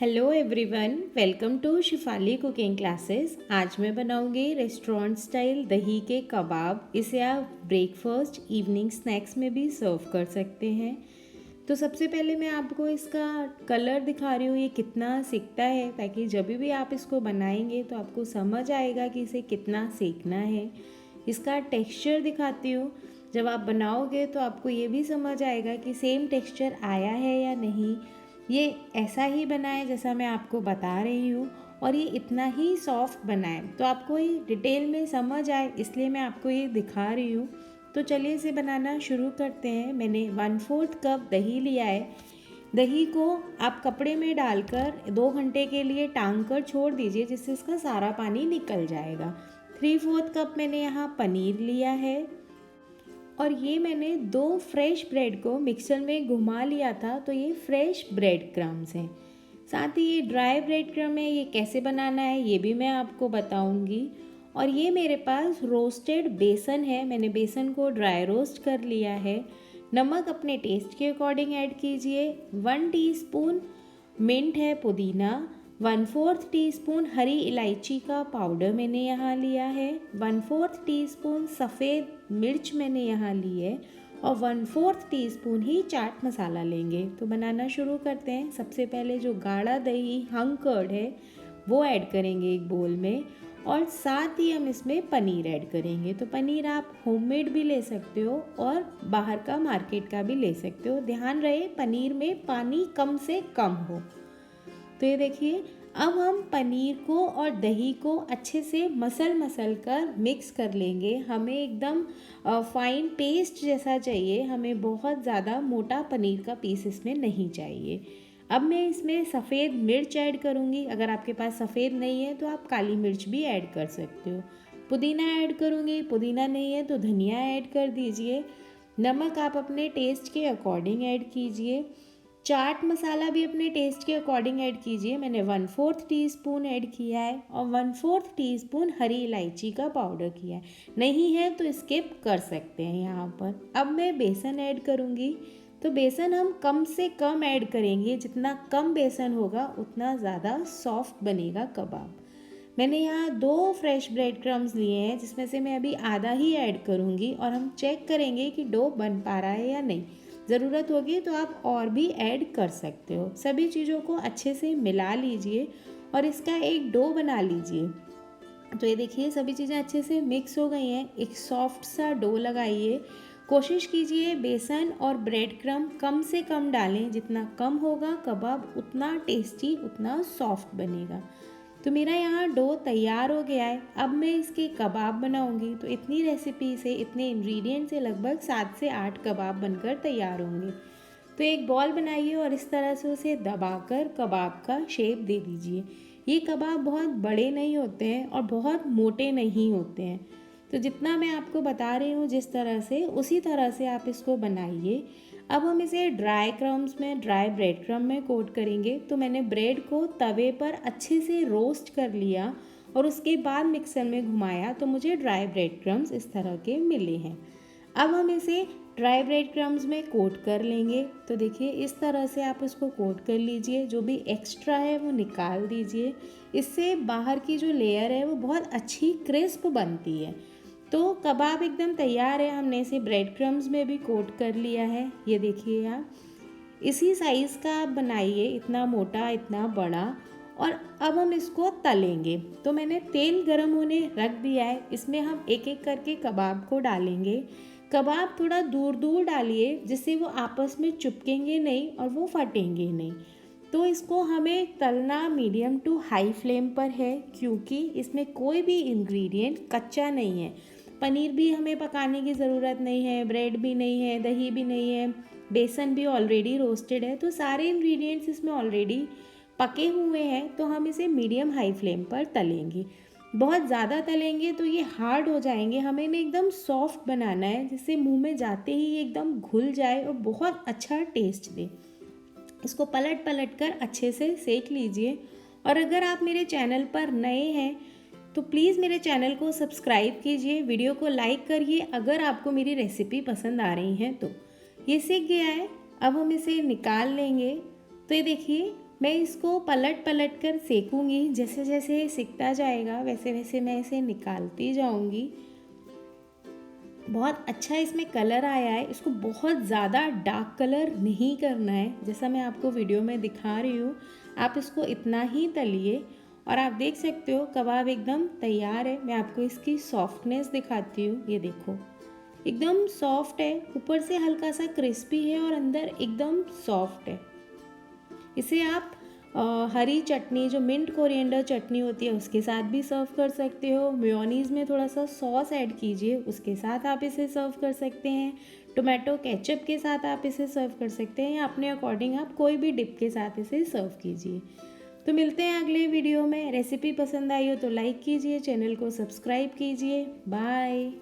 Hello everyone, welcome to Shifali cooking classes. आज मैं बनाऊंगी रेस्टोरेंट स्टाइल दही के कबाब। इसे आप ब्रेकफास्ट इवनिंग स्नैक्स में भी सर्व कर सकते हैं। तो सबसे पहले मैं आपको इसका कलर दिखा रही हूँ, ये कितना सेकता है, ताकि जब भी आप इसको बनाएंगे तो आपको समझ आएगा कि इसे कितना सेकना है। इसका टेक्सचर दिखाती हूँ, जब आप बनाओगे तो आपको ये भी समझ आएगा कि सेम टेक्सचर आया है या नहीं। ये ऐसा ही बना है जैसा मैं आपको बता रही हूँ, और ये इतना ही सॉफ्ट बना है, तो आपको ये डिटेल में समझ आए इसलिए मैं आपको ये दिखा रही हूँ। तो चलिए इसे बनाना शुरू करते हैं। मैंने 1/4 कप दही लिया है। दही को आप कपड़े में डालकर 2 घंटे के लिए टांग कर छोड़ दीजिए, जिससे इसका सारा पानी निकल जाएगा। 3/4 कप मैंने यहाँ पनीर लिया है, और ये मैंने 2 फ्रेश ब्रेड को मिक्सर में घुमा लिया था, तो ये फ्रेश ब्रेड क्रम्स हैं। साथ ही ये ड्राई ब्रेड क्रम है, ये कैसे बनाना है ये भी मैं आपको बताऊंगी। और ये मेरे पास रोस्टेड बेसन है, मैंने बेसन को ड्राई रोस्ट कर लिया है। नमक अपने टेस्ट के अकॉर्डिंग ऐड कीजिए। 1 टीस्पून मिंट है, पुदीना। 1/4 टीस्पून हरी इलायची का पाउडर मैंने यहाँ लिया है। 1/4 टीस्पून सफ़ेद मिर्च मैंने यहाँ ली है, और 1/4 टीस्पून ही चाट मसाला लेंगे। तो बनाना शुरू करते हैं। सबसे पहले जो गाढ़ा दही हंग कर्ड है वो ऐड करेंगे एक बोल में, और साथ ही हम इसमें पनीर ऐड करेंगे। तो पनीर आप होममेड भी ले सकते हो और बाहर का मार्केट का भी ले सकते हो। ध्यान रहे पनीर में पानी कम से कम हो। तो ये देखिए, अब हम पनीर को और दही को अच्छे से मसल कर मिक्स कर लेंगे। हमें एकदम फाइन पेस्ट जैसा चाहिए, हमें बहुत ज़्यादा मोटा पनीर का पीस इसमें नहीं चाहिए। अब मैं इसमें सफ़ेद मिर्च ऐड करूँगी। अगर आपके पास सफ़ेद नहीं है तो आप काली मिर्च भी ऐड कर सकते हो। पुदीना ऐड करूँगी, पुदीना नहीं है तो धनिया ऐड कर दीजिए। नमक आप अपने टेस्ट के अकॉर्डिंग ऐड कीजिए। चाट मसाला भी अपने टेस्ट के अकॉर्डिंग ऐड कीजिए। मैंने 1/4 टीस्पून ऐड किया है, और 1/4 टीस्पून हरी इलायची का पाउडर किया है। नहीं है तो स्किप कर सकते हैं यहाँ पर। अब मैं बेसन ऐड करूँगी। तो बेसन हम कम से कम ऐड करेंगे, जितना कम बेसन होगा उतना ज़्यादा सॉफ्ट बनेगा कबाब। मैंने यहाँ 2 फ्रेश ब्रेड क्रम्स लिए हैं, जिसमें से मैं अभी आधा ही ऐड करूँगी, और हम चेक करेंगे कि डो बन पा रहा है या नहीं। ज़रूरत होगी तो आप और भी ऐड कर सकते हो। सभी चीज़ों को अच्छे से मिला लीजिए और इसका एक डो बना लीजिए। तो ये देखिए, सभी चीज़ें अच्छे से मिक्स हो गई हैं। एक सॉफ्ट सा डो लगाइए। कोशिश कीजिए बेसन और ब्रेड क्रम कम से कम डालें। जितना कम होगा कबाब उतना टेस्टी, उतना सॉफ्ट बनेगा। तो मेरा यहाँ डो तैयार हो गया है। अब मैं इसके कबाब बनाऊंगी। तो इतनी रेसिपी से, इतने इंग्रेडिएंट से लगभग 7 से 8 कबाब बनकर तैयार होंगे। तो एक बॉल बनाइए और इस तरह से उसे दबाकर कबाब का शेप दे दीजिए। ये कबाब बहुत बड़े नहीं होते हैं और बहुत मोटे नहीं होते हैं। तो जितना मैं आपको बता रही हूँ जिस तरह से, उसी तरह से आप इसको बनाइए। अब हम इसे ड्राई क्रम्स में, ड्राई ब्रेड क्रम में कोट करेंगे। तो मैंने ब्रेड को तवे पर अच्छे से रोस्ट कर लिया और उसके बाद मिक्सर में घुमाया, तो मुझे ड्राई ब्रेड क्रम्स इस तरह के मिले हैं। अब हम इसे ड्राई ब्रेड क्रम्स में कोट कर लेंगे। तो देखिए, इस तरह से आप इसको कोट कर लीजिए। जो भी एक्स्ट्रा है वो निकाल दीजिए। इससे बाहर की जो लेयर है वो बहुत अच्छी क्रिस्प बनती है। तो कबाब एकदम तैयार है। हमने इसे ब्रेड क्रम्स में भी कोट कर लिया है। ये देखिए, आप इसी साइज़ का आप बनाइए, इतना मोटा, इतना बड़ा। और अब हम इसको तलेंगे। तो मैंने तेल गरम होने रख दिया है। इसमें हम एक एक करके कबाब को डालेंगे। कबाब थोड़ा दूर दूर डालिए, जिससे वो आपस में चिपकेंगे नहीं और वो फटेंगे नहीं। तो इसको हमें तलना मीडियम टू हाई फ्लेम पर है, क्योंकि इसमें कोई भी इंग्रेडिएंट कच्चा नहीं है। पनीर भी हमें पकाने की ज़रूरत नहीं है, ब्रेड भी नहीं है, दही भी नहीं है, बेसन भी ऑलरेडी रोस्टेड है। तो सारे इंग्रेडिएंट्स इसमें ऑलरेडी पके हुए हैं। तो हम इसे मीडियम हाई फ्लेम पर तलेंगे। बहुत ज़्यादा तलेंगे तो ये हार्ड हो जाएंगे। हमें इन्हें एकदम सॉफ्ट बनाना है, जिससे मुंह में जाते ही ये एकदम घुल जाए और बहुत अच्छा टेस्ट दे। इसको पलट पलट कर अच्छे से सेक लीजिए। और अगर आप मेरे चैनल पर नए हैं तो प्लीज़ मेरे चैनल को सब्सक्राइब कीजिए, वीडियो को लाइक करिए अगर आपको मेरी रेसिपी पसंद आ रही है तो। ये सीख गया है। अब हम इसे निकाल लेंगे। तो ये देखिए, मैं इसको पलट पलट कर सेकूँगी। जैसे जैसे सिकता जाएगा वैसे वैसे मैं इसे निकालती जाऊँगी। बहुत अच्छा इसमें कलर आया है। इसको बहुत ज़्यादा डार्क कलर नहीं करना है, जैसा मैं आपको वीडियो में दिखा रही हूँ। आप इसको इतना ही तलिए और आप देख सकते हो कबाब एकदम तैयार है। मैं आपको इसकी सॉफ्टनेस दिखाती हूँ। ये देखो एकदम सॉफ्ट है, ऊपर से हल्का सा क्रिस्पी है और अंदर एकदम सॉफ्ट है। इसे आप हरी चटनी, जो मिंट कोरिएंडर चटनी होती है, उसके साथ भी सर्व कर सकते हो। मेयोनीज़ में थोड़ा सा सॉस ऐड कीजिए, उसके साथ आप इसे सर्व कर सकते हैं। टोमेटो केचप के साथ आप इसे सर्व कर सकते हैं, या अपने अकॉर्डिंग आप कोई भी डिप के साथ इसे सर्व कीजिए। तो मिलते हैं अगले वीडियो में। रेसिपी पसंद आई हो तो लाइक कीजिए, चैनल को सब्सक्राइब कीजिए। बाय।